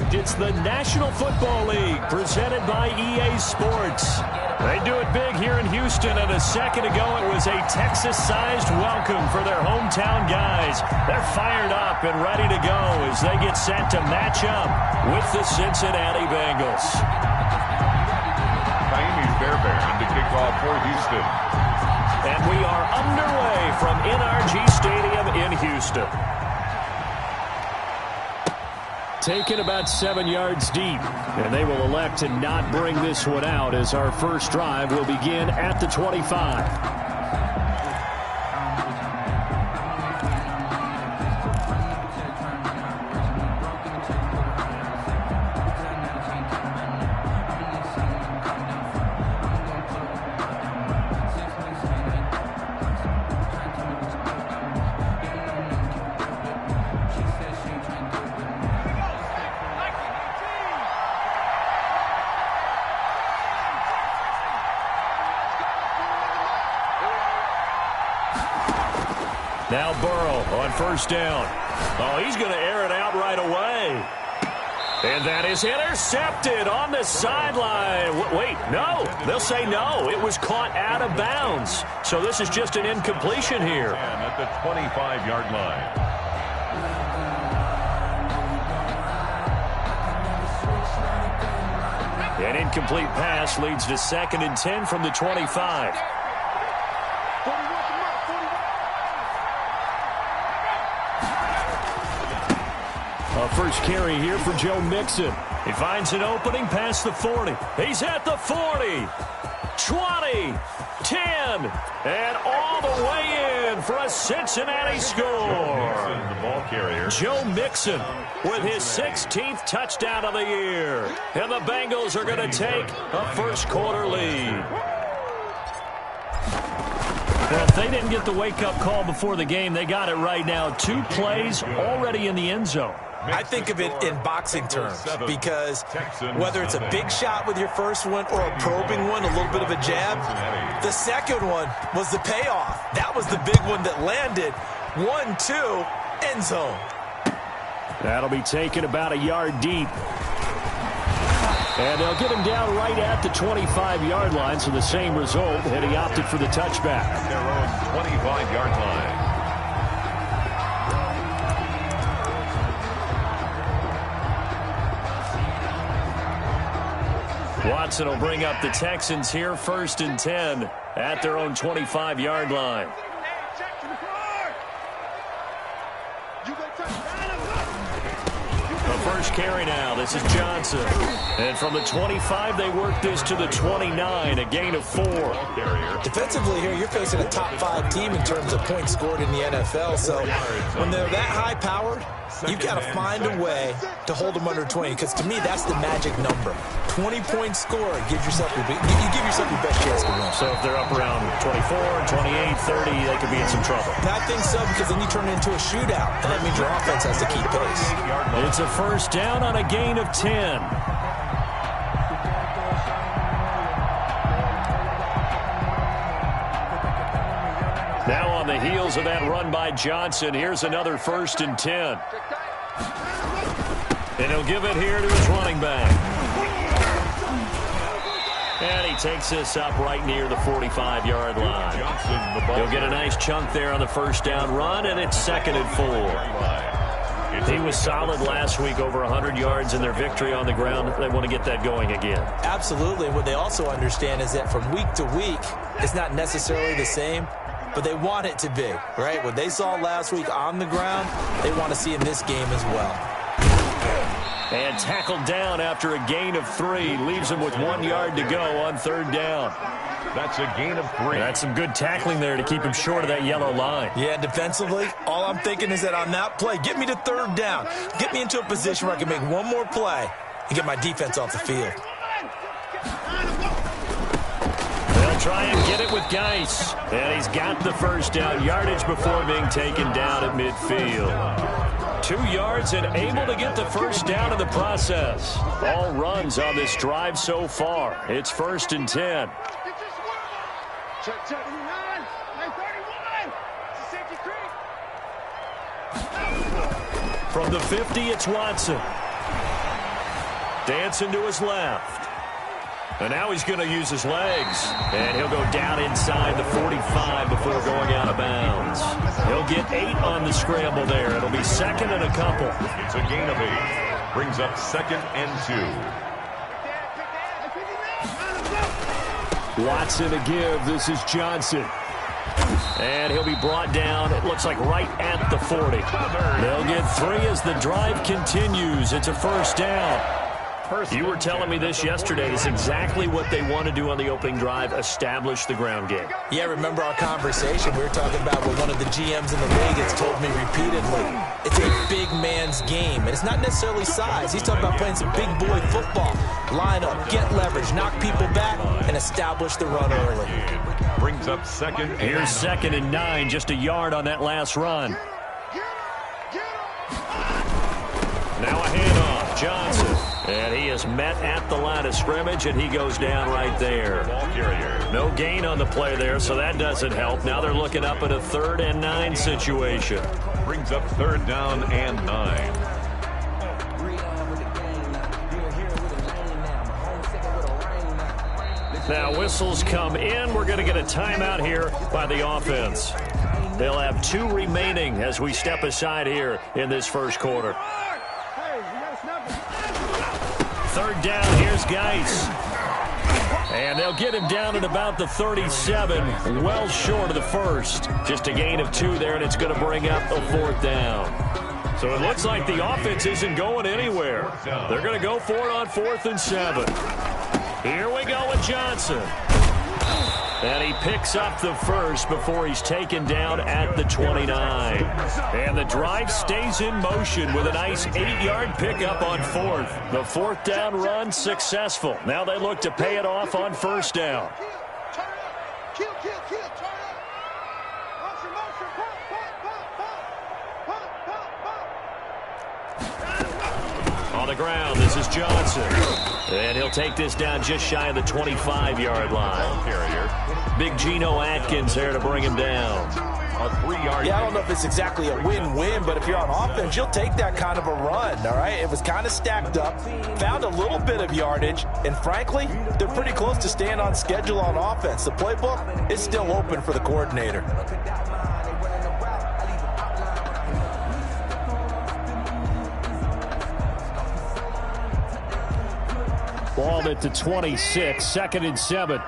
fact, it's the National Football League presented by EA Sports. They do it big here in Houston, and a second ago it was a Texas-sized welcome for their hometown guys. They're fired up and ready to go as they get set to match up with the Cincinnati Bengals. Miami Fairbairn to kick off for Houston. And we are underway from NRG Stadium in Houston. Taken about 7 yards deep, and they will elect to not bring this one out as our first drive will begin at the 25. Now Burrow on first down. Oh, he's going to air it out right away. And that is intercepted on the sideline. Wait, no. They'll say no. It was caught out of bounds. So this is just an incompletion here. And at the 25-yard line. An incomplete pass leads to 2nd and 10 from the 25. First carry here for Joe Mixon. He finds an opening past the 40. He's at the 40, 20, 10, and all the way in for a Cincinnati score. The ball carrier. Joe Mixon with his 16th touchdown of the year. And the Bengals are going to take a first-quarter lead. Well, if they didn't get the wake-up call before the game, they got it right now. 2 plays already in the end zone. I think of it in boxing terms because whether it's a big shot with your first one or a probing one, a little bit of a jab, the second one was the payoff. That was the big one that landed. 1-2, end zone. That'll be taken about a yard deep. And they'll get him down right at the 25-yard line, so the same result, and he opted for the touchback. At their own 25-yard line. Watson will bring up the Texans here, 1st and 10 at their own 25-yard line. The first carry now. This is Johnson. And from the 25, they work this to the 29, a gain of 4. Defensively here, you're facing a top 5 team in terms of points scored in the NFL. So when they're that high-powered, you've got to find a way to hold them under 20, because to me, that's the magic number. 20 points scored gives yourself you give yourself your best chance to win. So if they're up around 24, 28, 30, they could be in some trouble. I think so, because then you turn it into a shootout, and that means your offense has to keep pace. It's a first down on a gain of 10. Now on the heels of that run by Johnson, here's another 1st and 10. And he'll give it here to his running back. And he takes this up right near the 45-yard line. He'll get a nice chunk there on the first down run, and it's 2nd and 4. He was solid last week, over 100 yards in their victory on the ground. They want to get that going again. Absolutely. What they also understand is that from week to week, it's not necessarily the same, but they want it to be, right? What they saw last week on the ground, they want to see in this game as well. And tackled down after a gain of 3. Leaves him with 1 yard to go on 3rd down. That's a gain of 3. That's some good tackling there to keep him short of that yellow line. Yeah, defensively, all I'm thinking is that on that play, get me to 3rd down. Get me into a position where I can make one more play and get my defense off the field. They'll try and get it with Geis. And he's got the first down. Yardage before being taken down at midfield. 2 yards and able to get the first down in the process. All runs on this drive so far. It's 1st and 10. From the 50, it's Watson. Dancing to his left. And now he's going to use his legs. And he'll go down inside the 45 before going out of bounds. He'll get 8 on the scramble there. It'll be second and a couple. It's a gain of 8. Brings up 2nd and 2. Watson to give. This is Johnson. And he'll be brought down, it looks like right at the 40. They'll get 3 as the drive continues. It's a first down. You were telling me this yesterday. It's exactly what they want to do on the opening drive, establish the ground game. Yeah, remember our conversation? We were talking about what one of the GMs in the league has told me repeatedly. It's a big man's game, and it's not necessarily size. He's talking about playing some big boy football. Line up, get leverage, knock people back, and establish the run early. Brings up 2nd and 9. Here's 2nd and 9, just a yard on that last run. Now a handoff, Johnson. And he is met at the line of scrimmage, and he goes down right there. No gain on the play there, so that doesn't help. Now they're looking up at a 3rd and 9 situation. Brings up 3rd down and 9. Now whistles come in. We're going to get a timeout here by the offense. They'll have 2 remaining as we step aside here in this first quarter. 3rd down, here's Geis. And they'll get him down at about the 37, well short of the first. Just a gain of 2 there, and it's going to bring up a 4th down. So it looks like the offense isn't going anywhere. They're going to go for it on 4th and 7. Here we go with Johnson. And he picks up the first before he's taken down at the 29. And the drive stays in motion with a nice 8-yard pickup on 4th. The 4th down run successful. Now they look to pay it off on 1st down. On the ground, this is Johnson. And he'll take this down just shy of the 25-yard line. Big Geno Atkins there to bring him down. A 3-yard. Yeah, I don't know if it's exactly a win-win, but if you're on offense, you'll take that kind of a run, all right? It was kind of stacked up, found a little bit of yardage, and frankly, they're pretty close to staying on schedule on offense. The playbook is still open for the coordinator. Ball at the 26, 2nd and 7.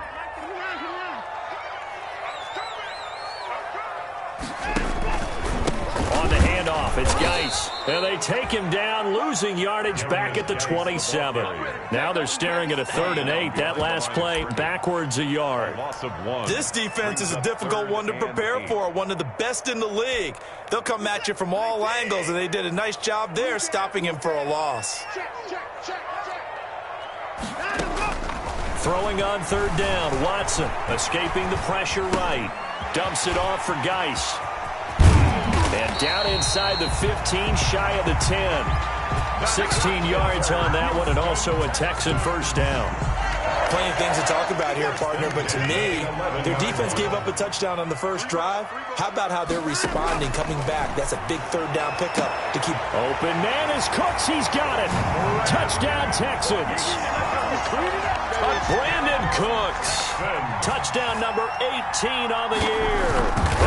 On the handoff, it's Geis. And they take him down, losing yardage back at the 27. Now they're staring at a 3rd and 8. That last play, backwards a yard. This defense is a difficult one to prepare for, one of the best in the league. They'll come at you from all angles, and they did a nice job there stopping him for a loss. Throwing on 3rd down, Watson escaping the pressure right. Dumps it off for Geis. And down inside the 15, shy of the 10. 16 yards on that one, and also a Texan 1st down. Plenty of things to talk about here, partner, but to me, their defense gave up a touchdown on the first drive. How about how they're responding, coming back? That's a big 3rd down pickup to keep. Open man is Cooks. He's got it. Touchdown, Texans. Brandon Cooks. Touchdown number 18 on the year.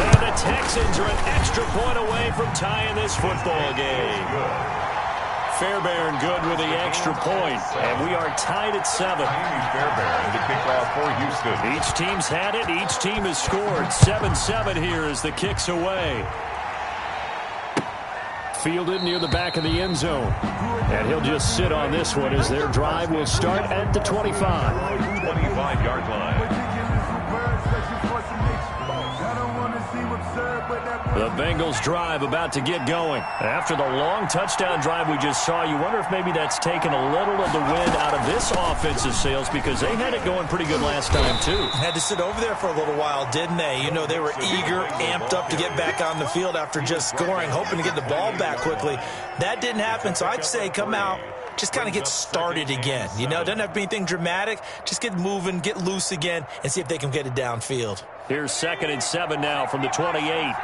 And the Texans are an extra point away from tying this football game. Fairbairn good with the extra point, and we are tied at 7. Fairbairn, the kickoff for Houston. Each team's had it. Each team has scored. 7-7 here as the kick's away. Fielded near the back of the end zone. And he'll just sit on this one as their drive will start at the 25. 25-yard line. The Bengals drive about to get going. After the long touchdown drive we just saw, you wonder if maybe that's taken a little of the wind out of this offensive sails, because they had it going pretty good last time too. Had to sit over there for a little while, didn't they? You know, they were eager, amped up to get back on the field after just scoring, hoping to get the ball back quickly. That didn't happen, so I'd say come out, just kind of get started again. You know, doesn't have to be anything dramatic. Just get moving, get loose again, and see if they can get it downfield. Here's 2nd and 7 now from the 28.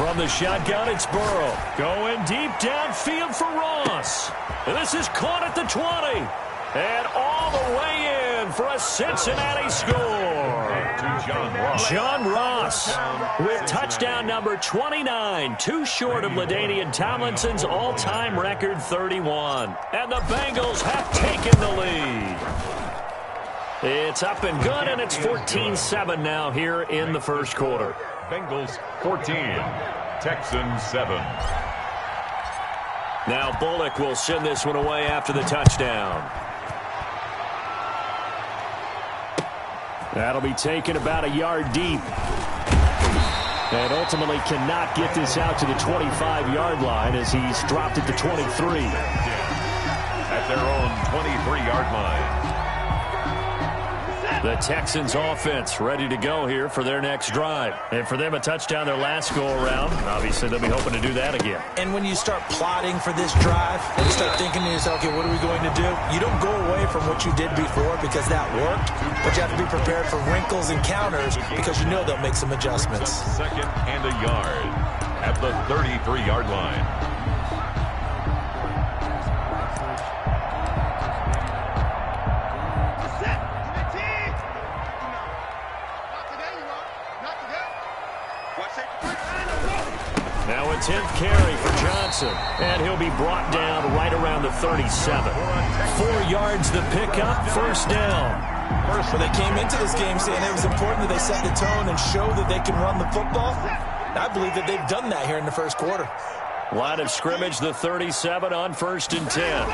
From the shotgun, it's Burrow. Going deep downfield for Ross. And this is caught at the 20. And all the way in for a Cincinnati score. John Ross with touchdown number 29, too short of LaDainian Tomlinson's all-time record 31. And the Bengals have taken the lead. It's up and good, and it's 14-7 now here in the first quarter. Bengals 14, Texans 7. Now Bullock will send this one away after the touchdown. That'll be taken about a yard deep. And ultimately cannot get this out to the 25-yard line as he's dropped it to 23. At their own 23-yard line. The Texans offense ready to go here for their next drive. And for them, a touchdown their last go-around. Obviously, they'll be hoping to do that again. And when you start plotting for this drive, and you start thinking to yourself, okay, what are we going to do? You don't go away from what you did before because that worked, but you have to be prepared for wrinkles and counters because you know they'll make some adjustments. Second and a yard at the 33-yard line. Now a 10th carry for Johnson, and he'll be brought down right around the 37. 4 yards the pickup, first down. Well, they came into this game saying it was important that they set the tone and show that they can run the football. I believe that they've done that here in the first quarter. Line of scrimmage, the 37 on 1st and 10.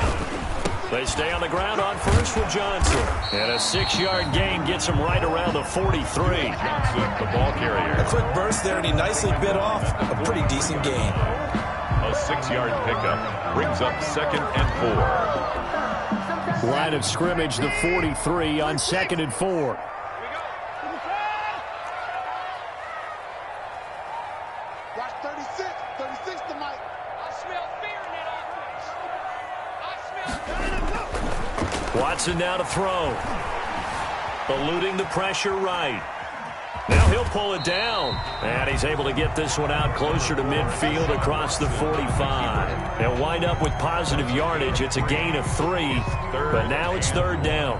They stay on the ground on first with Johnson. And a 6-yard gain gets him right around the 43. Johnson, the ball carrier. A quick burst there, and he nicely bit off a pretty decent gain. A 6-yard pickup brings up 2nd and 4. Line of scrimmage, the 43 on 2nd and 4. Watson now to throw. Eluding the pressure right. Now he'll pull it down. And he's able to get this one out closer to midfield across the 45. They'll wind up with positive yardage. It's a gain of 3. But now it's 3rd down.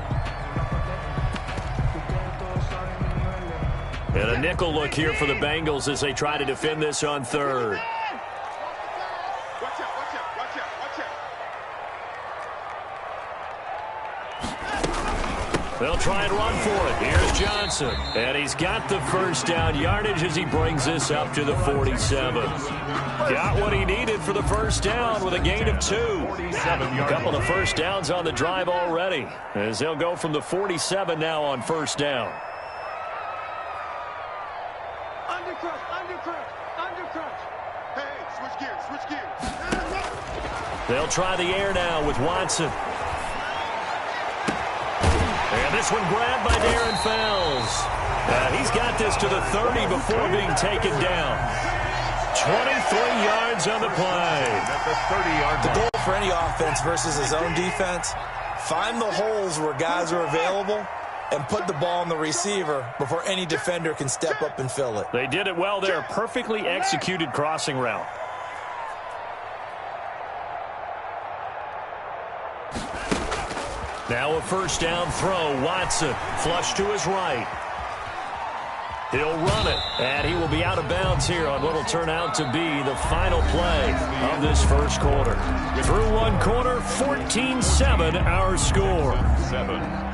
And a nickel look here for the Bengals as they try to defend this on 3rd. They'll try and run for it. Here's Johnson. And he's got the first down yardage as he brings this up to the 47. Got what he needed for the first down with a gain of 2. A couple of first downs on the drive already as they'll go from the 47 now on first down. Undercrush. Hey, switch gears. They'll try the air now with Watson. And this one grabbed by Darren Fells. He's got this to the 30 before being taken down. 23 yards on the play. The goal for any offense versus his own defense, find the holes where guys are available and put the ball on the receiver before any defender can step up and fill it. They did it well there. Perfectly executed crossing route. Now a first down throw. Watson flush to his right. He'll run it, and he will be out of bounds here on what will turn out to be the final play of this first quarter. Through one quarter, 14-7 our score. 7.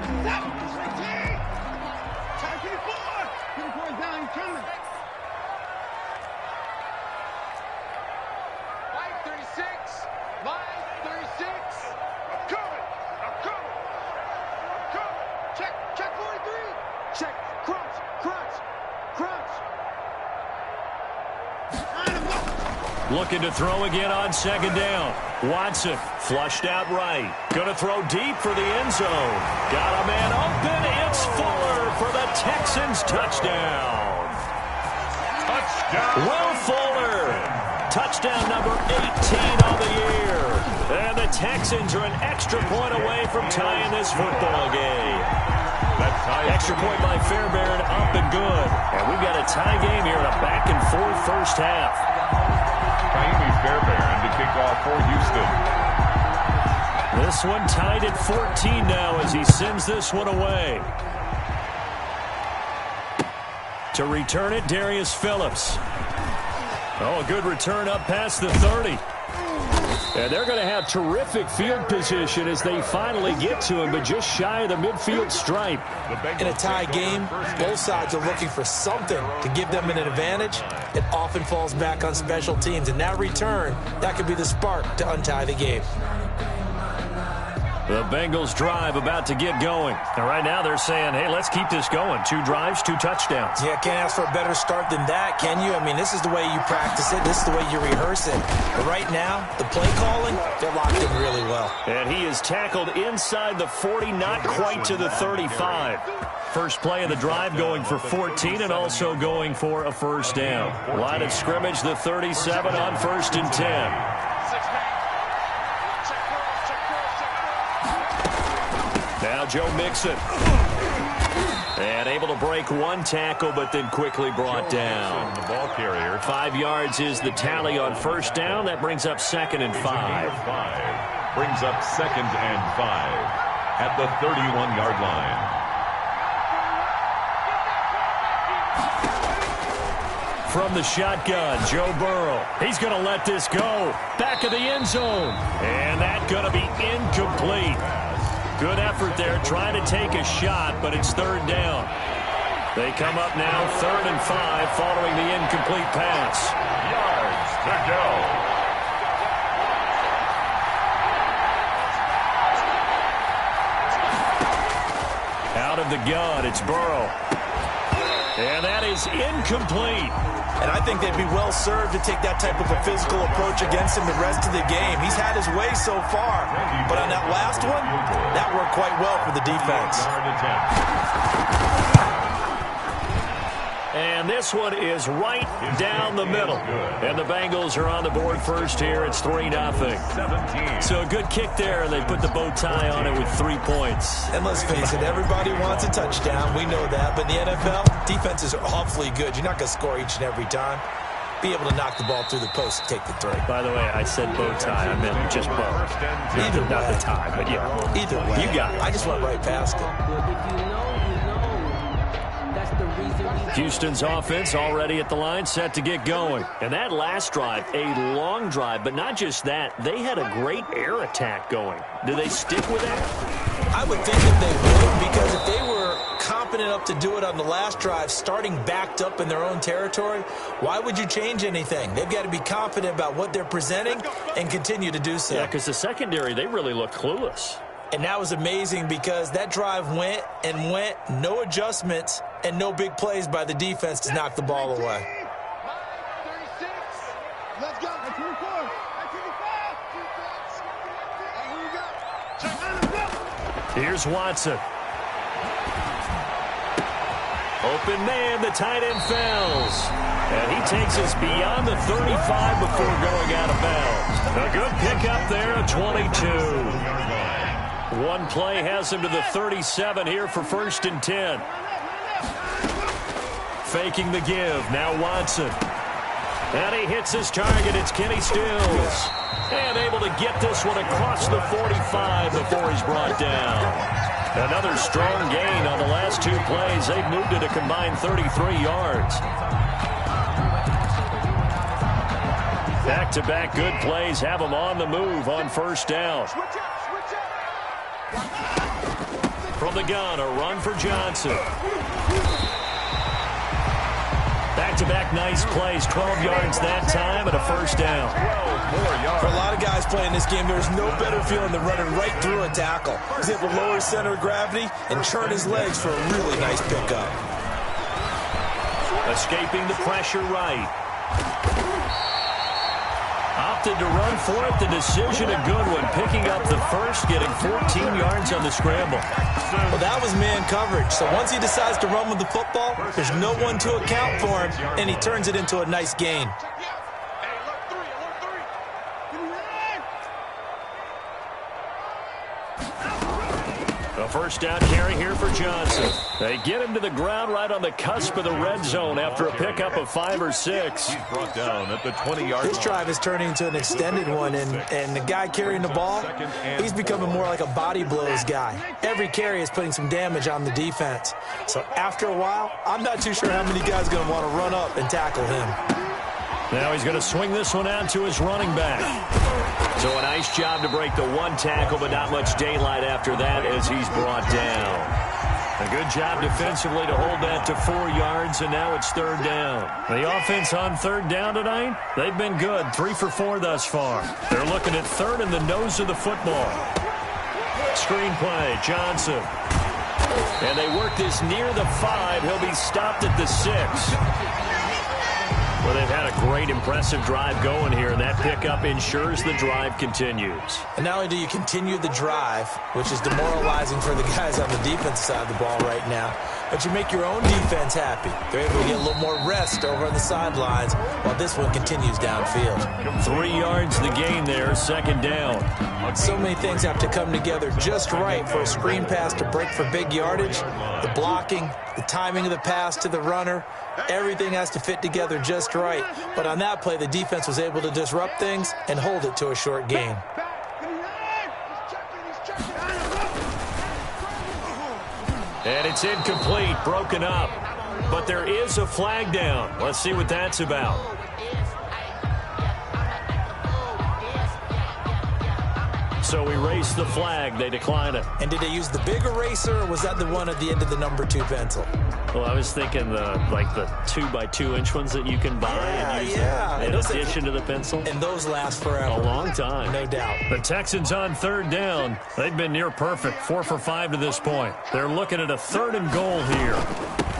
Looking to throw again on second down. Watson flushed out right. Going to throw deep for the end zone. Got a man open. It's Fuller for the Texans touchdown. Touchdown. Will Fuller. Touchdown number 18 on the year. And the Texans are an extra point away from tying this football game. Extra point by Fairbairn, up and good. And we've got a tie game here in a back-and-forth first half. Fairbairn to kick off for Houston. This one tied at 14 now as he sends this one away. To return it, Darius Phillips. Oh, a good return up past the 30. And they're going to have terrific field position as they finally get to him, but just shy of the midfield stripe. In a tie game, both sides are looking for something to give them an advantage. It often falls back on special teams, and that return, that could be the spark to untie the game. The Bengals drive about to get going. And right now they're saying, hey, let's keep this going. 2 drives, 2 touchdowns. Yeah, can't ask for a better start than that, can you? I mean, this is the way you practice it. This is the way you rehearse it. But right now, the play calling, they're locked in really well. And he is tackled inside the 40, not quite to the 35. First play of the drive going for 14 and also going for a first down. Line of scrimmage, the 37 on 1st and 10. Now Joe Mixon. And able to break 1 tackle, but then quickly brought down. The ball carrier. 5 yards is the tally on first down. That brings up 2nd and 5. Brings up 2nd and 5 at the 31-yard line. From the shotgun, Joe Burrow. He's going to let this go. Back of the end zone. And that's going to be incomplete. Good effort there, trying to take a shot, but it's 3rd down. They come up now 3rd and 5 following the incomplete pass. Yards to go. Out of the gun, it's Burrow. And that is incomplete. And I think they'd be well served to take that type of a physical approach against him the rest of the game. He's had his way so far. But on that last one, that worked quite well for the defense. And this one is right down the middle. And the Bengals are on the board first here. It's 3-0. So a good kick there, and they put the bow tie on it with 3 points. And let's face it, everybody wants a touchdown. We know that. But in the NFL, defenses are awfully good. You're not going to score each and every time. Be able to knock the ball through the post and take the 3. By the way, I said bow tie. I meant just bow. Not the tie, but yeah. Either way. You got it. I just went right past it. Houston's offense already at the line, set to get going. And that last drive, a long drive, but not just that. They had a great air attack going. Do they stick with that? I would think that they would, because if they were competent enough to do it on the last drive, starting backed up in their own territory, why would you change anything? They've got to be confident about what they're presenting and continue to do so. Yeah, because the secondary, they really look clueless. And that was amazing because that drive went and went, no adjustments, and no big plays by the defense to knock the ball away. 36. Let's go. 24. 25. Here's Watson. Open man, the tight end fails. And he takes us beyond the 35 before going out of bounds. A good pickup there at 22. One play has him to the 37 here for 1st and 10. Faking the give. Now Watson. And he hits his target. It's Kenny Stills. And able to get this one across the 45 before he's brought down. Another strong gain on the last 2 plays. They've moved it a combined 33 yards. Back-to-back good plays have them on the move on 1st down. From the gun, a run for Johnson. Back-to-back nice plays, 12 yards that time and a 1st down. For a lot of guys playing this game, there's no better feeling than running right through a tackle. He's able to lower his center of gravity and churn his legs for a really nice pickup. Escaping the pressure right. Opted to run for it. The decision a good one. Picking up the first, getting 14 yards on the scramble. Well, that was man coverage. So once he decides to run with the football, there's no one to account for him, and he turns it into a nice gain. A first down carry here for Johnson. They get him to the ground right on the cusp of the red zone after a pickup of 5 or 6. He's brought down at the 20-yard line. This drive is turning into an extended one, and the guy carrying the ball, he's becoming more like a body blows guy. Every carry is putting some damage on the defense. So after a while, I'm not too sure how many guys are going to want to run up and tackle him. Now he's going to swing this one out to his running back. So a nice job to break the one tackle, but not much daylight after that as he's brought down. A good job defensively to hold that to 4 yards, and now it's 3rd down. The offense on 3rd down tonight, they've been good. 3 for 4 thus far. They're looking at 3rd in the nose of the football. Screen play, Johnson. And they work this near the 5. He'll be stopped at the 6. Well, they've had a great, impressive drive going here, and that pickup ensures the drive continues. And not only do you continue the drive, which is demoralizing for the guys on the defensive side of the ball right now, but you make your own defense happy. They're able to get a little more rest over on the sidelines while this one continues downfield. 3 yards the gain there, 2nd down. So many things have to come together just right for a screen pass to break for big yardage. The blocking, the timing of the pass to the runner, everything has to fit together just right. But on that play, the defense was able to disrupt things and hold it to a short gain. And it's incomplete, broken up. But there is a flag down. Let's see what that's about. So erase the flag. They decline it. And did they use the big eraser, or was that the one at the end of the number 2 pencil? Well, I was thinking the 2x2-inch ones that you can buy and use in addition to the pencil. And those last forever. A long time. No doubt. The Texans on 3rd down. They've been near perfect. 4 for 5 to this point. They're looking at a 3rd and goal here.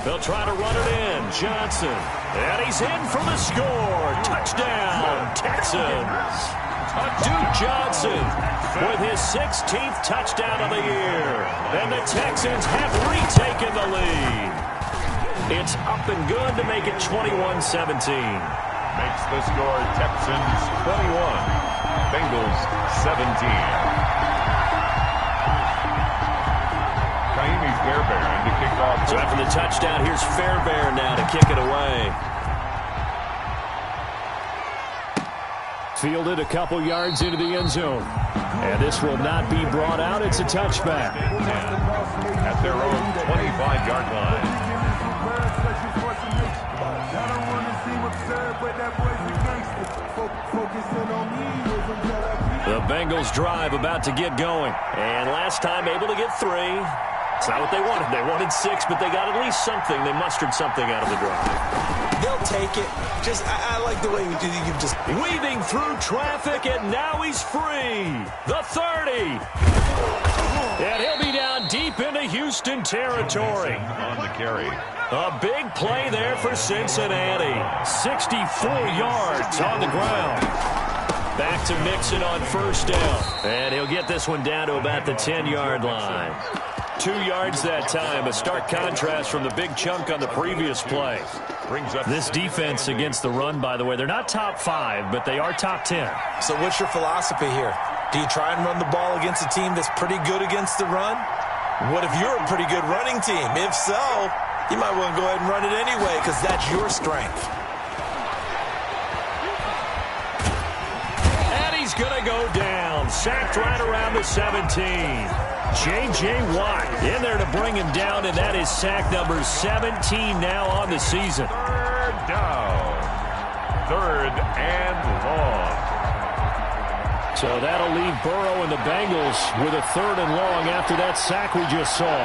They'll try to run it in. Johnson. And he's in for the score. Touchdown, Texans. Duke Johnson with his 16th touchdown of the year. And the Texans have retaken the lead. It's up and good to make it 21-17. Makes the score Texans 21, Bengals 17. Kaimi Fairbairn to kick off. So after the touchdown, here's Fairbairn now to kick it away. Fielded a couple yards into the end zone. And this will not be brought out. It's a touchback. At their own 25-yard line. The Bengals drive about to get going. And last time able to get 3. It's not what they wanted. They wanted 6, but they got at least something. They mustered something out of the drive. They'll take it. I like the way you just... Weaving through traffic, and now he's free. The 30. And he'll be down deep into Houston territory. On the carry. A big play there for Cincinnati. 64 yards on the ground. Back to Mixon on 1st down. And he'll get this one down to about the 10-yard line. 2 yards that time. A stark contrast from the big chunk on the previous play. This defense against the run, by the way, they're not top 5, but they are top 10. So what's your philosophy here? Do you try and run the ball against a team that's pretty good against the run? What if you're a pretty good running team? If so, you might want to go ahead and run it anyway because that's your strength. And he's going to go down. Sacked right around the 17. J.J. Watt in there to bring him down, and that is sack number 17 now on the season. 3rd down. 3rd and long. So that'll leave Burrow and the Bengals with a 3rd and long after that sack we just saw.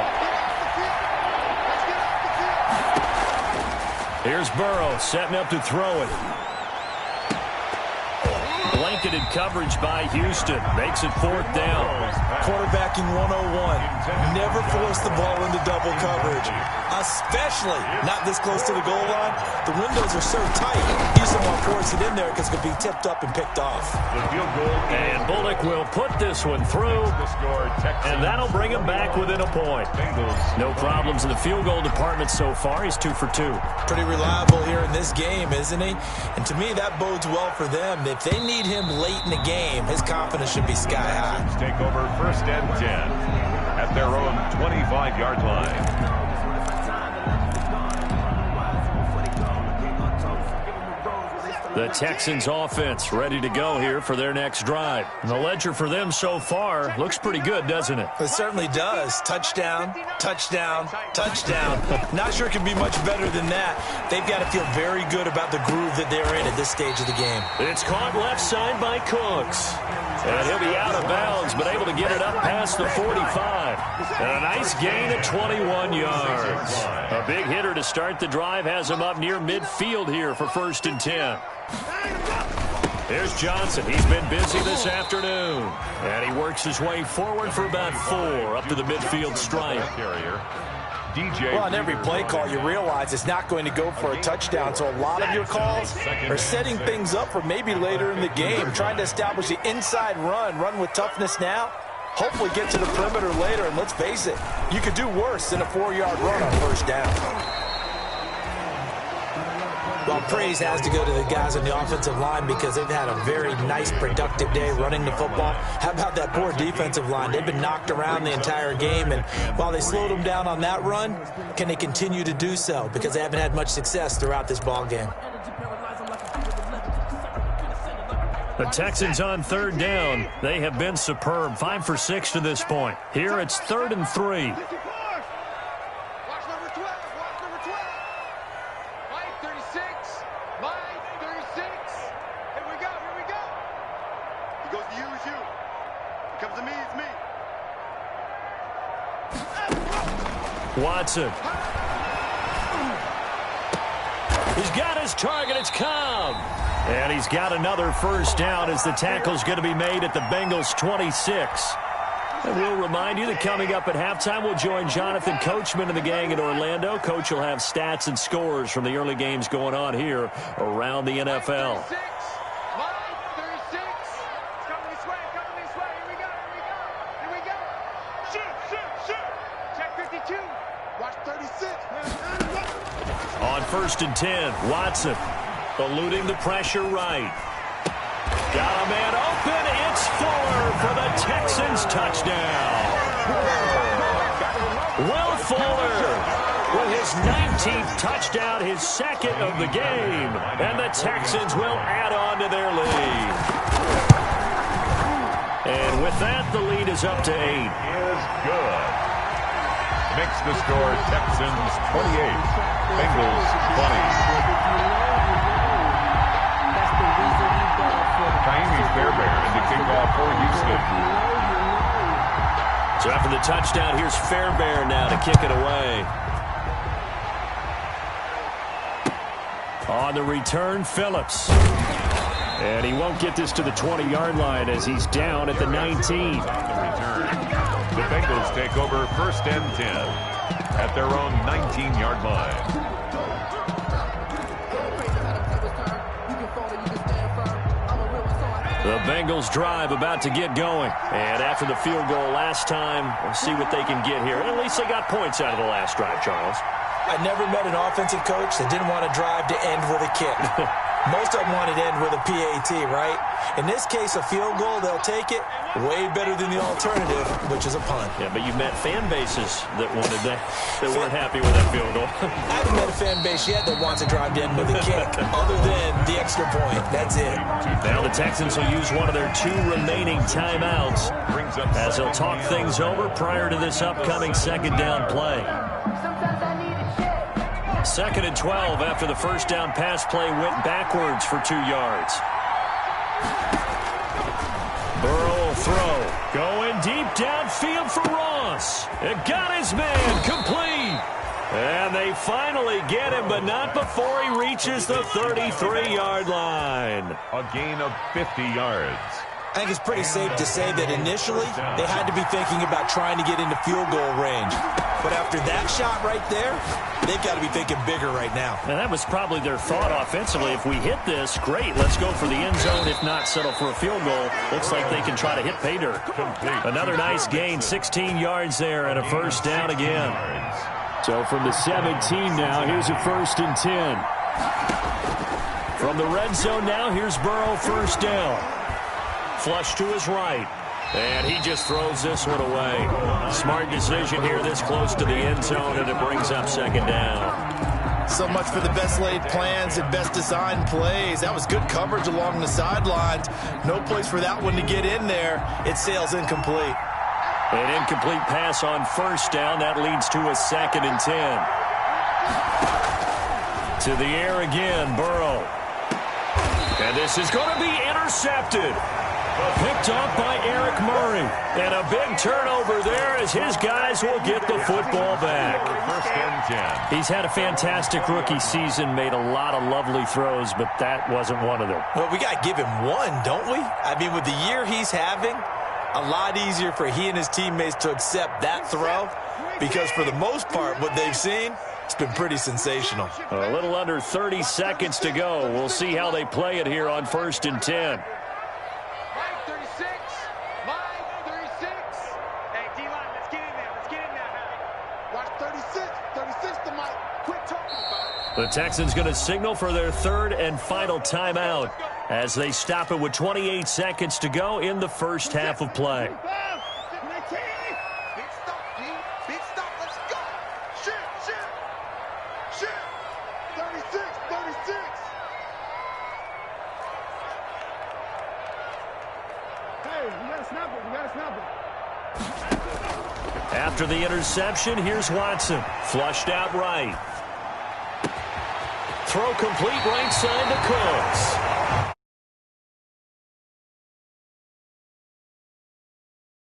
Here's Burrow setting up to throw it. Blanketed coverage by Houston. Makes it 4th down. Quarterbacking 101. Never force the ball into double coverage, especially not this close to the goal line. The windows are so tight. Houston won't force it in there because it could be tipped up and picked off. The field goal. And Bullock will put this one through. The score, Texans. And that'll bring him back within a point. Bengals. No problems in the field goal department so far. He's 2 for 2. Pretty reliable here in this game, isn't he? And to me, that bodes well for them. If they need him late in the game, his confidence should be sky high. Take over 1st first and 10 at their own 25-yard line. The Texans offense ready to go here for their next drive. And the ledger for them so far looks pretty good, doesn't it? It certainly does. Touchdown, touchdown, touchdown. Not sure it can be much better than that. They've got to feel very good about the groove that they're in at this stage of the game. It's caught left side by Cooks. And he'll be out of bounds, but able to get it up past the 45. And a nice gain of 21 yards. A big hitter to start the drive has him up near midfield here for first and 10. Here's Johnson. He's been busy this afternoon. And he works his way forward for about 4 up to the midfield stripe. Well, on every play call, you realize it's not going to go for a touchdown. So a lot of your calls are setting things up for maybe later in the game, trying to establish the inside run with toughness now. Hopefully get to the perimeter later, and let's face it, you could do worse than a 4-yard run on first down. Well, praise has to go to the guys on the offensive line because they've had a very nice, productive day running the football. How about that poor defensive line? They've been knocked around the entire game, and while they slowed them down on that run, can they continue to do so? Because they haven't had much success throughout this ball game. The Texans on third down. They have been superb. 5 for 6 to this point. Here it's 3rd and 3. Watson. He's got his target. It's Cobb. And he's got another first down as the tackle's going to be made at the Bengals' 26. And we'll remind you that coming up at halftime, we'll join Jonathan Coachman and the gang in Orlando. Coach will have stats and scores from the early games going on here around the NFL. On 1st and 10, Watson eluding the pressure right. Got a man open. It's Fuller for the Texans touchdown. Will Fuller with his 19th touchdown, his second of the game. And the Texans will add on to their lead. And with that, the lead is up to 8. Is good. Makes the score Texans 28, Bengals 20. Kaimi Fairbairn in the kickoff for Houston. So after the touchdown, here's Fairbairn now to kick it away. On the return, Phillips. And he won't get this to the 20-yard line as he's down at the 19. The Bengals take over 1st and 10 at their own 19-yard line. The Bengals drive about to get going. And after the field goal last time, we'll see what they can get here. And at least they got points out of the last drive, Charles. I never met an offensive coach that didn't want to drive to end with a kick. Most of them wanted to end with a PAT, right? In this case, a field goal, they'll take it. Way better than the alternative, which is a punt. Yeah, but you've met fan bases that wanted that weren't happy with that field goal. I haven't met a fan base yet that wants to drive to end with a kick, other than the extra point. That's it. Now the Texans will use one of their 2 remaining timeouts as they'll talk things over prior to this upcoming second down play. 2nd and 12 after the first down pass play went backwards for 2 yards. Burrow will throw. Going deep downfield for Ross. It got his man complete. And they finally get him, but not before he reaches the 33-yard line. A gain of 50 yards. I think it's pretty safe to say that initially they had to be thinking about trying to get into field goal range. But after that shot right there, they've got to be thinking bigger right now. And that was probably their thought offensively. If we hit this, great, let's go for the end zone. If not, settle for a field goal. Looks like they can try to hit pay dirt. Another nice gain, 16 yards there and a first down again. So from the 17 now, here's a 1st and 10. From the red zone now, here's Burrow, first down. Flush to his right. And he just throws this one away. Smart decision here this close to the end zone, and it brings up second down. So much for the best laid plans and best designed plays. That was good coverage along the sidelines. No place for that one to get in there. It sails incomplete. An incomplete pass on first down. That leads to a 2nd and 10. To the air again, Burrow. And this is going to be intercepted. Picked up by Eric Murray. And a big turnover there as his guys will get the football back. First and 10. He's had a fantastic rookie season, made a lot of lovely throws, but that wasn't one of them. Well, we got to give him one, don't we? I mean, with the year he's having, a lot easier for he and his teammates to accept that throw because for the most part, what they've seen, it's been pretty sensational. A little under 30 seconds to go. We'll see how they play it here on 1st and 10. The Texans going to signal for their 3rd and final timeout as they stop it with 28 seconds to go in the first half of play. Big stop, let's go. Shoot. 36. Hey, we gotta snap it. After the interception, here's Watson. Flushed out right. Throw complete right side to Cooks.